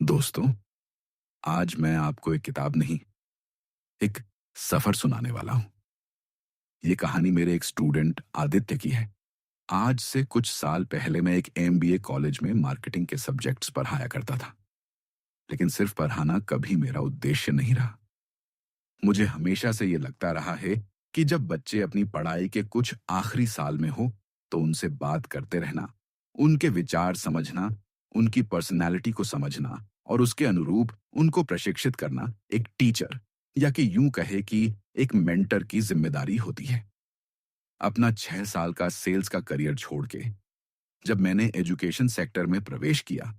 दोस्तों, आज मैं आपको एक किताब नहीं, एक सफर सुनाने वाला हूं। ये कहानी मेरे एक स्टूडेंट आदित्य की है। आज से कुछ साल पहले मैं एक एमबीए कॉलेज में मार्केटिंग के सब्जेक्ट्स पढ़ाया करता था, लेकिन सिर्फ पढ़ाना कभी मेरा उद्देश्य नहीं रहा। मुझे हमेशा से ये लगता रहा है कि जब बच्चे अपनी पढ़ाई के कुछ आखिरी साल में हो, तो उनसे बात करते रहना, उनके विचार समझना, उनकी पर्सनैलिटी को समझना और उसके अनुरूप उनको प्रशिक्षित करना एक टीचर या कि यूं कहे कि एक मेंटर की जिम्मेदारी होती है। अपना 6 साल का सेल्स का करियर छोड़ के जब मैंने एजुकेशन सेक्टर में प्रवेश किया,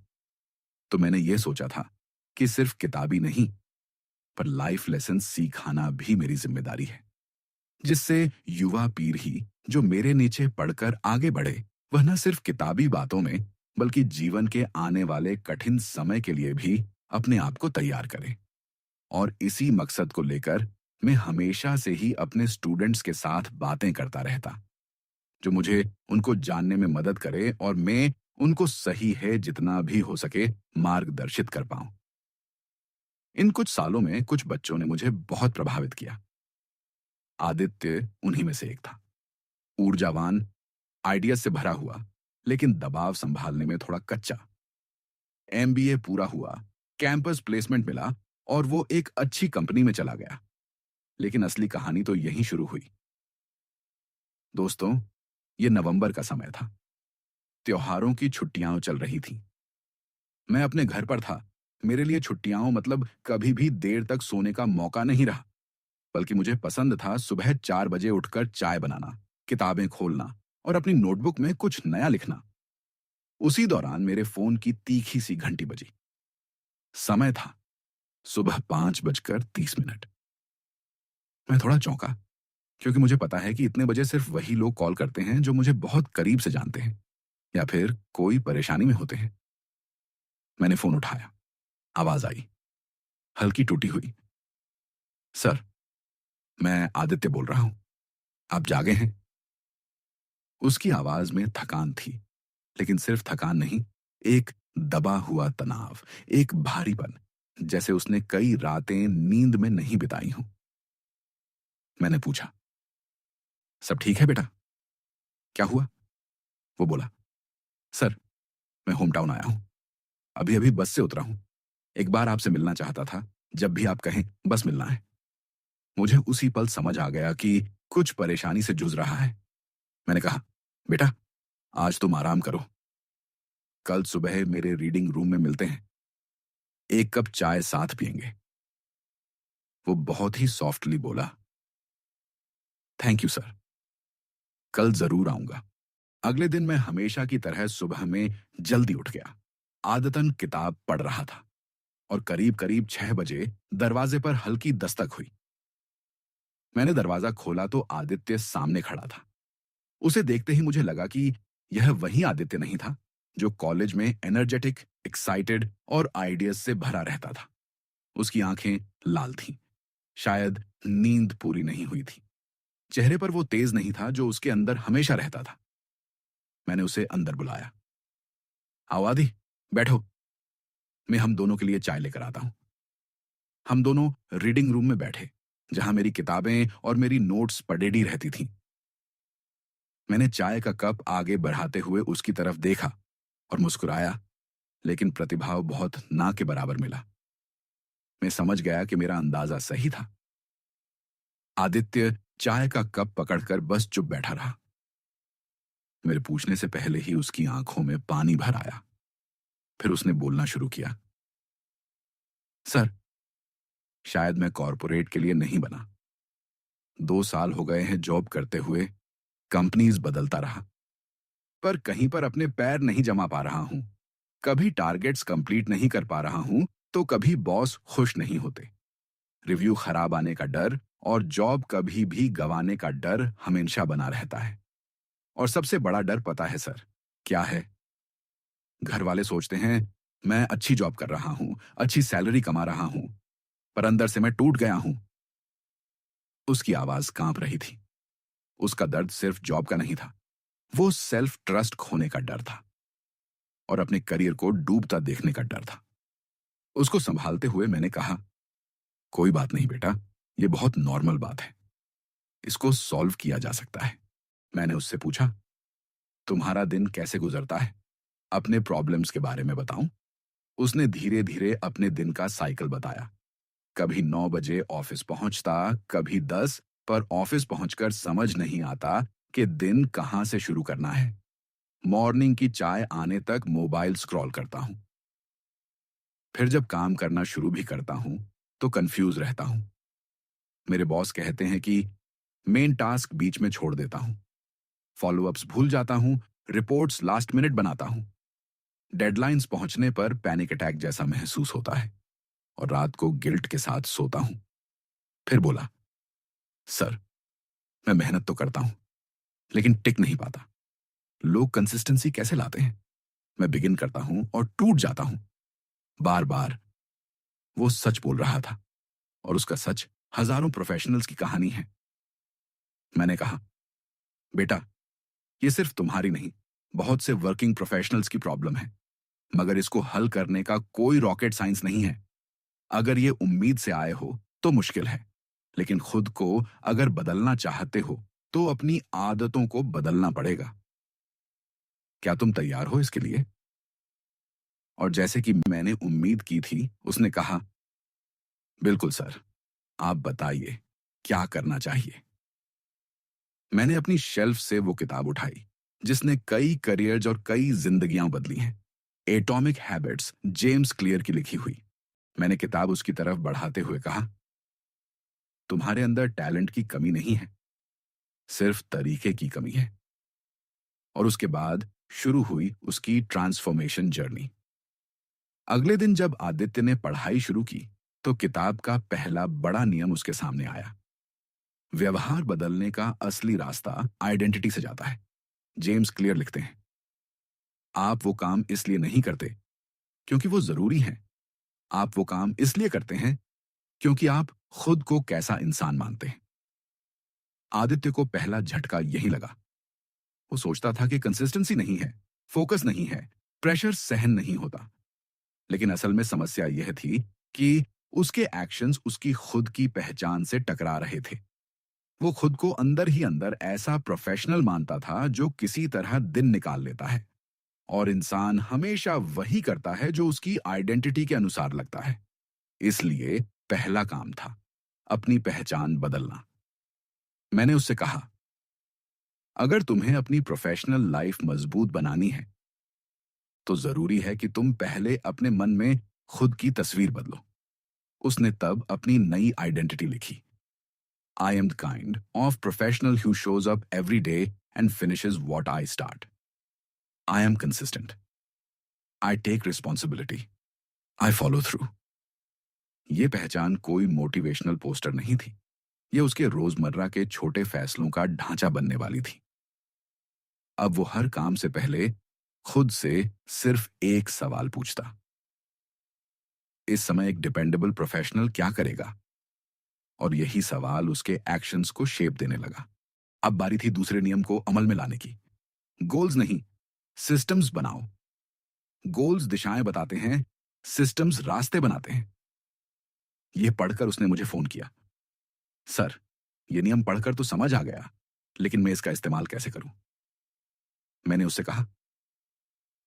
तो मैंने ये सोचा था कि सिर्फ किताबी नहीं, पर लाइफ लेसन सिखाना भी मेरी जिम्मेदारी है, जिससे युवा पीढ़ी जो मेरे नीचे पढ़कर आगे बढ़े, वह न सिर्फ किताबी बातों में बल्कि जीवन के आने वाले कठिन समय के लिए भी अपने आप को तैयार करे। और इसी मकसद को लेकर मैं हमेशा से ही अपने स्टूडेंट्स के साथ बातें करता रहता, जो मुझे उनको जानने में मदद करे और मैं उनको सही है जितना भी हो सके मार्गदर्शित कर पाऊं। इन कुछ सालों में कुछ बच्चों ने मुझे बहुत प्रभावित किया। आदित्य उन्हीं में से एक था। ऊर्जावान, आइडिया से भरा हुआ, लेकिन दबाव संभालने में थोड़ा कच्चा। एमबीए पूरा हुआ, कैंपस प्लेसमेंट मिला और वो एक अच्छी कंपनी में चला गया। लेकिन असली कहानी तो यहीं शुरू हुई। दोस्तों, ये नवंबर का समय था। त्योहारों की छुट्टियां चल रही थीं। मैं अपने घर पर था। मेरे लिए छुट्टियां मतलब कभी भी देर तक सोने का मौका नहीं रहा, बल्कि मुझे पसंद था सुबह 4 बजे उठकर चाय बनाना, किताबें खोलना और अपनी नोटबुक में कुछ नया लिखना। उसी दौरान मेरे फोन की तीखी सी घंटी बजी। समय था सुबह 5:30। मैं थोड़ा चौंका, क्योंकि मुझे पता है कि इतने बजे सिर्फ वही लोग कॉल करते हैं जो मुझे बहुत करीब से जानते हैं या फिर कोई परेशानी में होते हैं। मैंने फोन उठाया। आवाज आई, हल्की टूटी हुई। सर, मैं आदित्य बोल रहा हूं। आप जागे हैं? उसकी आवाज में थकान थी, लेकिन सिर्फ थकान नहीं, एक दबा हुआ तनाव, एक भारीपन, जैसे उसने कई रातें नींद में नहीं बिताई हों। मैंने पूछा, सब ठीक है बेटा? क्या हुआ? वो बोला, सर, मैं होम टाउन आया हूं। अभी अभी बस से उतरा हूं। एक बार आपसे मिलना चाहता था। जब भी आप कहें, बस मिलना है। मुझे उसी पल समझ आ गया कि कुछ परेशानी से जूझ रहा है। मैंने कहा, बेटा, आज तुम आराम करो। कल सुबह मेरे रीडिंग रूम में मिलते हैं। एक कप चाय साथ पिएंगे। वो बहुत ही सॉफ्टली बोला, थैंक यू सर, कल जरूर आऊंगा। अगले दिन मैं हमेशा की तरह सुबह में जल्दी उठ गया। आदतन किताब पढ़ रहा था और करीब करीब 6 बजे दरवाजे पर हल्की दस्तक हुई। मैंने दरवाजा खोला तो आदित्य सामने खड़ा था। उसे देखते ही मुझे लगा कि यह वही आदित्य नहीं था जो कॉलेज में एनर्जेटिक, एक्साइटेड और आइडियाज से भरा रहता था। उसकी आंखें लाल थीं, शायद नींद पूरी नहीं हुई थी। चेहरे पर वो तेज नहीं था जो उसके अंदर हमेशा रहता था। मैंने उसे अंदर बुलाया। आओ आदि, बैठो, मैं हम दोनों के लिए चाय लेकर आता हूं। हम दोनों रीडिंग रूम में बैठे, जहां मेरी किताबें और मेरी नोट्स पडेडी रहती थीं। मैंने चाय का कप आगे बढ़ाते हुए उसकी तरफ देखा और मुस्कुराया, लेकिन प्रतिभाव बहुत ना के बराबर मिला। मैं समझ गया कि मेरा अंदाजा सही था। आदित्य चाय का कप पकड़कर बस चुप बैठा रहा। मेरे पूछने से पहले ही उसकी आंखों में पानी भर आया। फिर उसने बोलना शुरू किया, सर, शायद मैं कॉरपोरेट के लिए नहीं बना। 2 साल हो गए हैं जॉब करते हुए, कंपनीज बदलता रहा, पर कहीं पर अपने पैर नहीं जमा पा रहा हूं। कभी टारगेट्स कंप्लीट नहीं कर पा रहा हूं, तो कभी बॉस खुश नहीं होते। रिव्यू खराब आने का डर और जॉब कभी भी गंवाने का डर हमेशा बना रहता है। और सबसे बड़ा डर पता है सर, क्या है? घर वाले सोचते हैं मैं अच्छी जॉब कर रहा हूं, अच्छी सैलरी कमा रहा हूं, पर अंदर से मैं टूट गया हूं। उसकी आवाज कांप रही थी। उसका दर्द सिर्फ जॉब का नहीं था, वो सेल्फ ट्रस्ट खोने का डर था और अपने करियर को डूबता देखने का डर था। उसको संभालते हुए मैंने कहा, कोई बात नहीं बेटा, ये बहुत नॉर्मल बात है, इसको सॉल्व किया जा सकता है। मैंने उससे पूछा, तुम्हारा दिन कैसे गुजरता है? अपने प्रॉब्लम्स के बारे में बताऊं? उसने धीरे धीरे अपने दिन का साइकिल बताया। कभी 9 बजे ऑफिस पहुंचता, कभी 10, पर ऑफिस पहुंचकर समझ नहीं आता कि दिन कहां से शुरू करना है। मॉर्निंग की चाय आने तक मोबाइल स्क्रॉल करता हूं। फिर जब काम करना शुरू भी करता हूं, तो कंफ्यूज रहता हूं। मेरे बॉस कहते हैं कि मेन टास्क बीच में छोड़ देता हूं, फॉलोअप्स भूल जाता हूं, रिपोर्ट्स लास्ट मिनट बनाता हूं। डेडलाइंस पहुंचने पर पैनिक अटैक जैसा महसूस होता है और रात को गिल्ट के साथ सोता हूं। फिर बोला, सर, मैं मेहनत तो करता हूं, लेकिन टिक नहीं पाता। लोग कंसिस्टेंसी कैसे लाते हैं? मैं बिगिन करता हूं और टूट जाता हूं। बार बार। वो सच बोल रहा था, और उसका सच हजारों प्रोफेशनल्स की कहानी है। मैंने कहा, बेटा, ये सिर्फ तुम्हारी नहीं, बहुत से वर्किंग प्रोफेशनल्स की प्रॉब्लम है, मगर इसको हल करने का कोई रॉकेट साइंस नहीं है। अगर ये उम्मीद से आए हो तो मुश्किल है, लेकिन खुद को अगर बदलना चाहते हो तो अपनी आदतों को बदलना पड़ेगा। क्या तुम तैयार हो इसके लिए? और जैसे कि मैंने उम्मीद की थी, उसने कहा, बिल्कुल सर, आप बताइए, क्या करना चाहिए? मैंने अपनी शेल्फ से वो किताब उठाई जिसने कई करियर्स और कई जिंदगियां बदली हैं। एटॉमिक हैबिट्स, जेम्स क्लियर की लिखी हुई। मैंने किताब उसकी तरफ बढ़ाते हुए कहा, तुम्हारे अंदर टैलेंट की कमी नहीं है, सिर्फ तरीके की कमी है। और उसके बाद शुरू हुई उसकी ट्रांसफॉर्मेशन जर्नी। अगले दिन जब आदित्य ने पढ़ाई शुरू की, तो किताब का पहला बड़ा नियम उसके सामने आया। व्यवहार बदलने का असली रास्ता आइडेंटिटी से जाता है। जेम्स क्लियर लिखते हैं, आप वो काम इसलिए नहीं करते क्योंकि वो जरूरी है, आप वो काम इसलिए करते हैं क्योंकि आप खुद को कैसा इंसान मानते हैं। आदित्य को पहला झटका यही लगा। वो सोचता था कि कंसिस्टेंसी नहीं है, फोकस नहीं है, प्रेशर सहन नहीं होता। लेकिन असल में समस्या यह थी कि उसके एक्शंस उसकी खुद की पहचान से टकरा रहे थे। वो खुद को अंदर ही अंदर ऐसा प्रोफेशनल मानता था जो किसी तरह दिन निकाल लेता है, और इंसान हमेशा वही करता है जो उसकी आइडेंटिटी के अनुसार लगता है। इसलिए पहला काम था अपनी पहचान बदलना। मैंने उससे कहा, अगर तुम्हें अपनी प्रोफेशनल लाइफ मजबूत बनानी है, तो जरूरी है कि तुम पहले अपने मन में खुद की तस्वीर बदलो। उसने तब अपनी नई आइडेंटिटी लिखी, I am the kind of professional who shows up every day and finishes what I start. I am consistent, I take responsibility, I follow through. ये पहचान कोई मोटिवेशनल पोस्टर नहीं थी, ये उसके रोजमर्रा के छोटे फैसलों का ढांचा बनने वाली थी। अब वो हर काम से पहले खुद से सिर्फ एक सवाल पूछता, इस समय एक डिपेंडेबल प्रोफेशनल क्या करेगा? और यही सवाल उसके एक्शंस को शेप देने लगा। अब बारी थी दूसरे नियम को अमल में लाने की। गोल्स नहीं, सिस्टम्स बनाओ। गोल्स दिशाएं बताते हैं, सिस्टम्स रास्ते बनाते हैं। यह पढ़कर उसने मुझे फोन किया, सर, ये नियम पढ़कर तो समझ आ गया, लेकिन मैं इसका इस्तेमाल कैसे करूं? मैंने उससे कहा,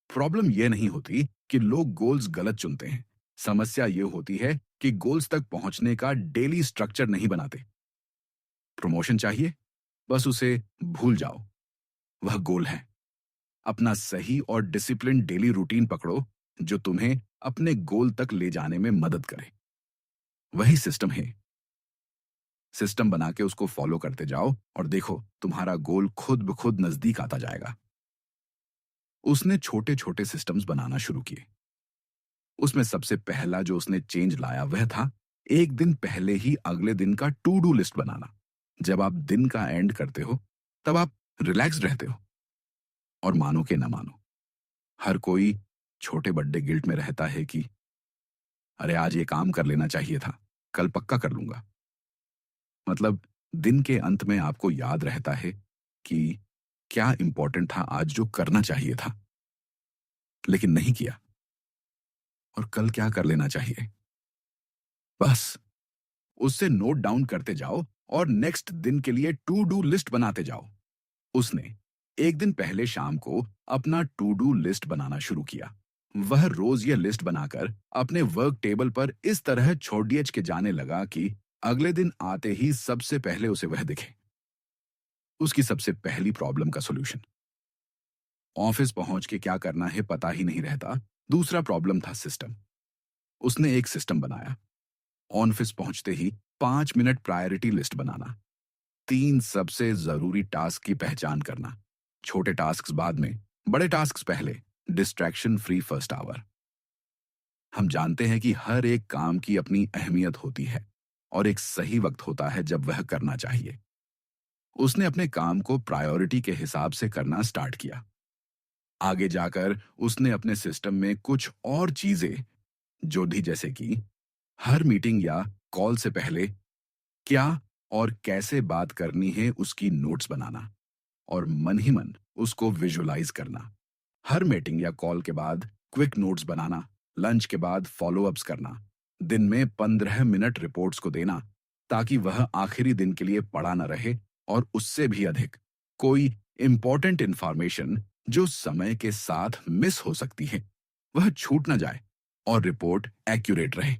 प्रॉब्लम यह नहीं होती कि लोग गोल्स गलत चुनते हैं, समस्या यह होती है कि गोल्स तक पहुंचने का डेली स्ट्रक्चर नहीं बनाते। प्रमोशन चाहिए, बस उसे भूल जाओ, वह गोल है। अपना सही और डिसिप्लिन डेली रूटीन पकड़ो जो तुम्हें अपने गोल तक ले जाने में मदद करे, वही सिस्टम है। सिस्टम बना के उसको फॉलो करते जाओ और देखो तुम्हारा गोल खुद ब खुद नजदीक आता जाएगा। उसने छोटे छोटे सिस्टम्स बनाना शुरू किए। उसमें सबसे पहला जो उसने चेंज लाया वह था एक दिन पहले ही अगले दिन का टू डू लिस्ट बनाना। जब आप दिन का एंड करते हो, तब आप रिलैक्स रहते हो। और मानो के ना मानो, हर कोई छोटे बड्डे गिल्ट में रहता है कि अरे आज ये काम कर लेना चाहिए था, कल पक्का कर लूंगा। मतलब दिन के अंत में आपको याद रहता है कि क्या इंपॉर्टेंट था आज जो करना चाहिए था, लेकिन नहीं किया। और कल क्या कर लेना चाहिए। बस उससे नोट डाउन करते जाओ और नेक्स्ट दिन के लिए टू डू लिस्ट बनाते जाओ। उसने एक दिन पहले शाम को अपना टू डू लिस्ट बनाना शुरू किया। वह रोज यह लिस्ट बनाकर अपने वर्क टेबल पर इस तरह छोड़िए के जाने लगा कि अगले दिन आते ही सबसे पहले उसे वह दिखे। उसकी सबसे पहली प्रॉब्लम का सॉल्यूशन, ऑफिस पहुंच के क्या करना है पता ही नहीं रहता। दूसरा प्रॉब्लम था सिस्टम। उसने एक सिस्टम बनाया। ऑफिस पहुंचते ही 5 मिनट प्रायोरिटी लिस्ट बनाना, 3 सबसे जरूरी टास्क की पहचान करना, छोटे टास्क बाद में, बड़े टास्क पहले, डिस्ट्रैक्शन फ्री फर्स्ट आवर। हम जानते हैं कि हर एक काम की अपनी अहमियत होती है और एक सही वक्त होता है जब वह करना चाहिए। उसने अपने काम को प्रायोरिटी के हिसाब से करना स्टार्ट किया। आगे जाकर उसने अपने सिस्टम में कुछ और चीजें जोड़ दी, जैसे कि हर मीटिंग या कॉल से पहले क्या और कैसे बात करनी है उसकी नोट्स बनाना और मन ही मन उसको विजुलाइज करना। हर मीटिंग या कॉल के बाद क्विक नोट्स बनाना, लंच के बाद फॉलोअप्स करना, दिन में 15 मिनट रिपोर्ट्स को देना ताकि वह आखिरी दिन के लिए पड़ा न रहे और उससे भी अधिक कोई इंपॉर्टेंट इंफॉर्मेशन जो समय के साथ मिस हो सकती है वह छूट न जाए और रिपोर्ट एक्यूरेट रहे।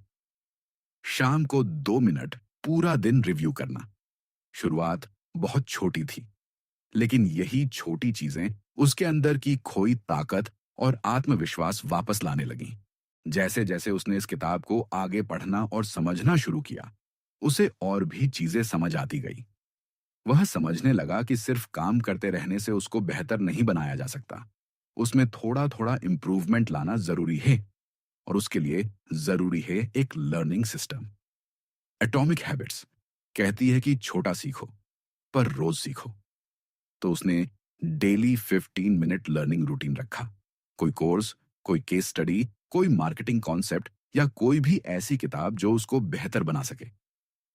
शाम को 2 मिनट पूरा दिन रिव्यू करना। शुरुआत बहुत छोटी थी, लेकिन यही छोटी चीजें उसके अंदर की खोई ताकत और आत्मविश्वास वापस लाने लगी। जैसे जैसे उसने इस किताब को आगे पढ़ना और समझना शुरू किया, उसे और भी चीजें समझ आती गई। वह समझने लगा कि सिर्फ काम करते रहने से उसको बेहतर नहीं बनाया जा सकता। उसमें थोड़ा थोड़ा इंप्रूवमेंट लाना जरूरी है और उसके लिए जरूरी है एक लर्निंग सिस्टम। एटॉमिक हैबिट्स कहती है कि छोटा सीखो पर रोज सीखो। तो उसने डेली 15 मिनट लर्निंग रूटीन रखा। कोई कोर्स, कोई केस स्टडी, कोई मार्केटिंग कॉन्सेप्ट या कोई भी ऐसी किताब जो उसको बेहतर बना सके।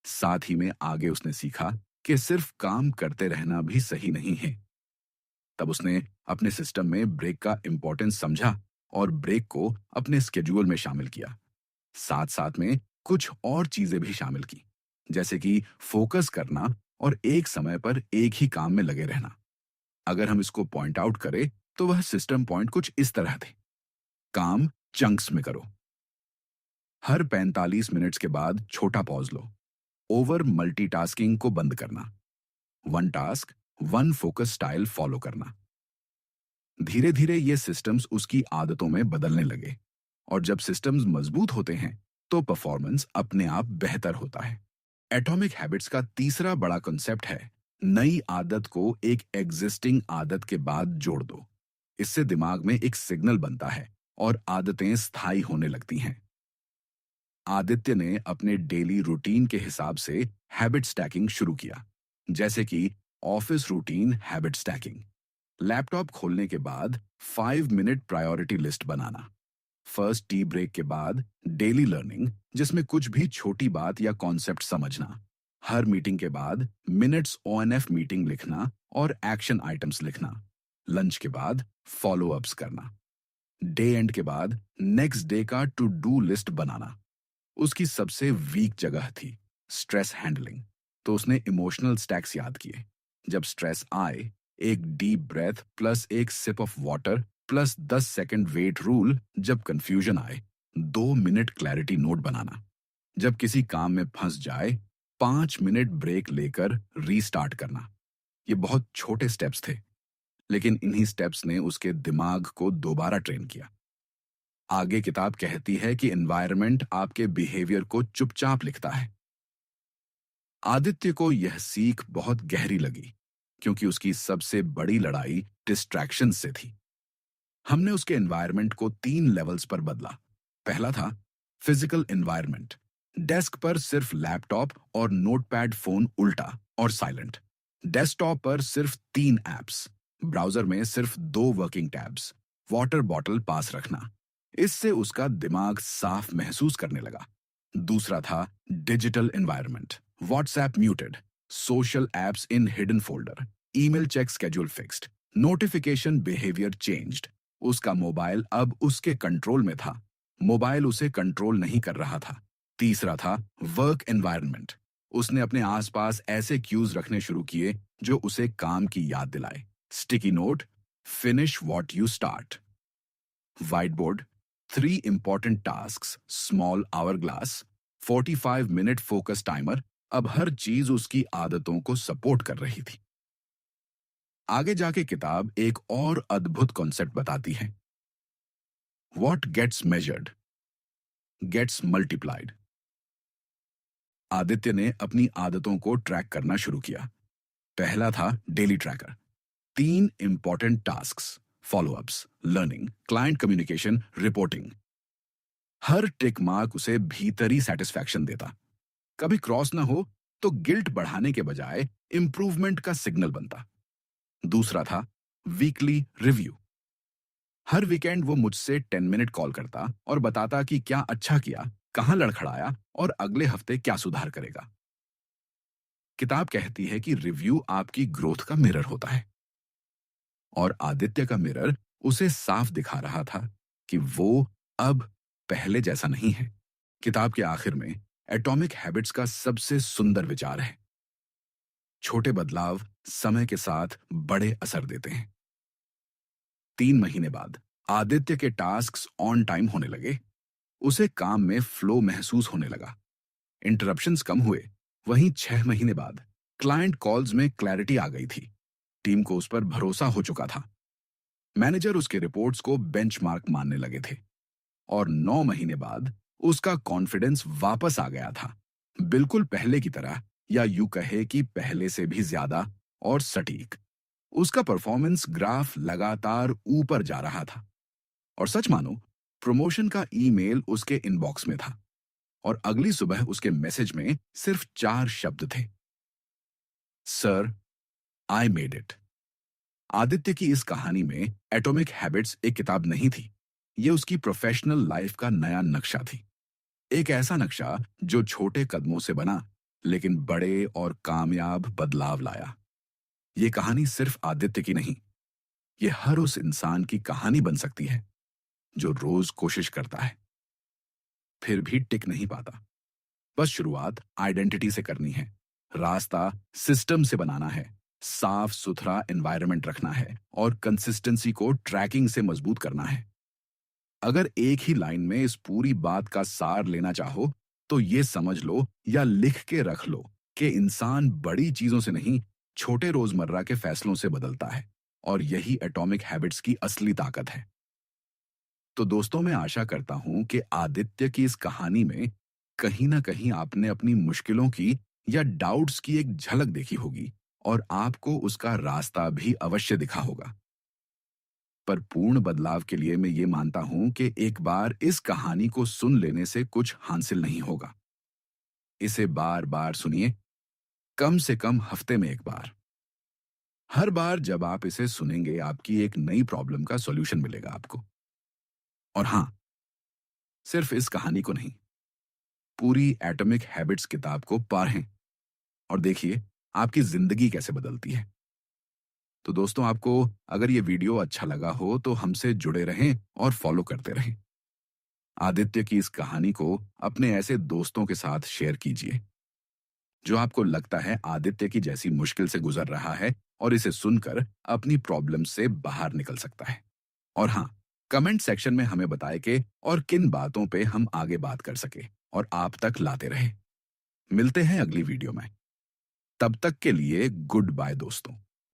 साथ ही में आगे उसने सीखा कि सिर्फ काम करते रहना भी सही नहीं है। तब उसने अपने सिस्टम में ब्रेक का इंपॉर्टेंस समझा और ब्रेक को अपने स्केड्यूल में शामिल किया। साथ साथ में कुछ और चीजें भी शामिल की, जैसे कि फोकस करना और एक समय पर एक ही काम में लगे रहना। अगर हम इसको पॉइंट आउट करें तो वह सिस्टम पॉइंट कुछ इस तरह थे। काम चंक्स में करो। हर 45 मिनट्स के बाद छोटा पॉज लो। ओवर मल्टीटास्किंग को बंद करना। One task, one focus style follow करना। धीरे धीरे ये सिस्टम्स उसकी आदतों में बदलने लगे और जब सिस्टम्स मजबूत होते हैं तो परफॉर्मेंस अपने आप बेहतर होता है। एटॉमिक हैबिट्स का तीसरा बड़ा कॉन्सेप्ट है, नई आदत को एक एग्जिस्टिंग आदत के बाद जोड़ दो। इससे दिमाग में एक सिग्नल बनता है और आदतें स्थायी होने लगती हैं। आदित्य ने अपने डेली रूटीन के हिसाब से हैबिट स्टैकिंग शुरू किया, जैसे कि office routine habit stacking, laptop खोलने के बाद 5 मिनट प्रायोरिटी लिस्ट बनाना, फर्स्ट टी ब्रेक के बाद डेली लर्निंग जिसमें कुछ भी छोटी बात या कॉन्सेप्ट समझना, हर मीटिंग के बाद मिनट्स ओएनएफ मीटिंग लिखना और एक्शन आइटम्स लिखना, लंच के बाद फॉलो अप्स करना, डे एंड के बाद नेक्स्ट डे का टू डू लिस्ट बनाना। उसकी सबसे वीक जगह थी स्ट्रेस हैंडलिंग, तो उसने इमोशनल स्टैक्स याद किए। जब स्ट्रेस आए, एक डीप ब्रेथ प्लस एक sip of water plus 10 second wait rule. जब कंफ्यूजन आए, 2 मिनट क्लैरिटी नोट बनाना। जब किसी काम में फंस जाए, 5 मिनट ब्रेक लेकर रीस्टार्ट करना। ये बहुत छोटे स्टेप्स थे, लेकिन इन्हीं स्टेप्स ने उसके दिमाग को दोबारा ट्रेन किया। आगे किताब कहती है कि एनवायरनमेंट आपके बिहेवियर को चुपचाप लिखता है। आदित्य को यह सीख बहुत गहरी लगी क्योंकि उसकी सबसे बड़ी लड़ाई डिस्ट्रैक्शन से थी। हमने उसके एनवायरनमेंट को 3 लेवल्स पर बदला। पहला था फिजिकल एनवायरनमेंट, डेस्क पर सिर्फ लैपटॉप और नोटपैड, फोन उल्टा और साइलेंट। डेस्कटॉप पर सिर्फ 3 ऐप्स, ब्राउजर में सिर्फ 2 वर्किंग टैब्स, वाटर बॉटल पास रखना। इससे उसका दिमाग साफ महसूस करने लगा। दूसरा था digital environment, WhatsApp muted, social apps in hidden folder, email check schedule fixed, notification behaviour changed. उसका मोबाइल अब उसके कंट्रोल में था, मोबाइल उसे कंट्रोल नहीं कर रहा था। तीसरा था वर्क एनवायरनमेंट। उसने अपने आसपास ऐसे क्यूज रखने शुरू किए जो उसे काम की याद दिलाए। Sticky note, finish what you start. Whiteboard, 3 important task, small hourglass, 45 minute focus timer. अब हर चीज उसकी आदतों को सपोर्ट कर रही थी। आगे जाके किताब एक और अद्भुत कॉन्सेप्ट बताती है। What gets measured gets multiplied. Aditya ने अपनी आदतों को ट्रैक करना शुरू किया। पहला था daily tracker. 3 important task, follow ups, learning, client communication, reporting. हर टिक मार्क उसे भीतरी सेटिस्फैक्शन देता। कभी क्रॉस ना हो तो गिल्ट बढ़ाने के बजाय इंप्रूवमेंट का सिग्नल बनता। दूसरा था वीकली रिव्यू। हर वीकेंड वो मुझसे 10 मिनट कॉल करता और बताता कि क्या अच्छा किया, कहां लड़खड़ाया और अगले हफ्ते क्या सुधार करेगा। किताब कहती है कि रिव्यू आपकी ग्रोथ का मिरर होता है, और आदित्य का मिरर उसे साफ दिखा रहा था कि वो अब पहले जैसा नहीं है। किताब के आखिर में एटॉमिक हैबिट्स का सबसे सुंदर विचार है। छोटे बदलाव समय के साथ बड़े असर देते हैं। 3 महीने बाद आदित्य के टास्क्स ऑन टाइम होने लगे। उसे काम में फ्लो महसूस होने लगा। इंटरप्शंस कम हुए। वहीं 6 महीने बाद क्लाइंट कॉल्स में क्लैरिटी आ गई थी। टीम को उस पर भरोसा हो चुका था। मैनेजर उसके रिपोर्ट्स को बेंचमार्क मानने लगे थे। और 9 महीने बाद उसका कॉन्फिडेंस वापस आ गया था, बिल्कुल पहले की तरह, या यूं कहे कि पहले से भी ज्यादा और सटीक। उसका परफॉर्मेंस ग्राफ लगातार ऊपर जा रहा था। और सच मानो, प्रमोशन का ईमेल उसके इनबॉक्स में था, और अगली सुबह उसके मैसेज में सिर्फ 4 शब्द थे। Sir, I made it. Aditya की इस कहानी में एटॉमिक हैबिट्स एक किताब नहीं थी, ये उसकी प्रोफेशनल लाइफ का नया नक्शा थी। एक ऐसा नक्शा जो छोटे कदमों से बना, लेकिन बड़े और कामयाब बदलाव लाया। ये कहानी सिर्फ आदित्य की नहीं, ये हर उस इंसान की कहानी बन सकती है जो रोज कोशिश करता है, फिर भी टिक नहीं पाता। बस शुरुआत आइडेंटिटी से करनी है, रास्ता सिस्टम से बनाना है, साफ सुथरा एनवायरनमेंट रखना है, और कंसिस्टेंसी को ट्रैकिंग से मजबूत करना है। अगर एक ही लाइन में इस पूरी बात का सार लेना चाहो, तो ये समझ लो या लिख के रख लो कि इंसान बड़ी चीजों से नहीं, छोटे रोजमर्रा के फैसलों से बदलता है, और यही एटॉमिक हैबिट्स की असली ताकत है। तो दोस्तों, मैं आशा करता हूं कि आदित्य की इस कहानी में कहीं ना कहीं आपने अपनी मुश्किलों की या डाउट्स की एक झलक देखी होगी, और आपको उसका रास्ता भी अवश्य दिखा होगा। पर पूर्ण बदलाव के लिए मैं ये मानता हूं कि एक बार इस कहानी को सुन लेने से कुछ हासिल नहीं होगा। इसे बार बार सुनिए, कम से कम हफ्ते में एक बार। हर बार जब आप इसे सुनेंगे, आपकी एक नई प्रॉब्लम का सॉल्यूशन मिलेगा आपको। और हां, सिर्फ इस कहानी को नहीं, पूरी एटॉमिक हैबिट्स किताब को पढ़ें और देखिए आपकी जिंदगी कैसे बदलती है। तो दोस्तों, आपको अगर ये वीडियो अच्छा लगा हो तो हमसे जुड़े रहें और फॉलो करते रहें। आदित्य की इस कहानी को अपने ऐसे दोस्तों के साथ शेयर कीजिए जो आपको लगता है आदित्य की जैसी मुश्किल से गुजर रहा है और इसे सुनकर अपनी प्रॉब्लम से बाहर निकल सकता है। और हाँ, कमेंट सेक्शन में हमें बताएं कि और किन बातों पे हम आगे बात कर सके और आप तक लाते रहे। मिलते हैं अगली वीडियो में। तब तक के लिए गुड बाय दोस्तों।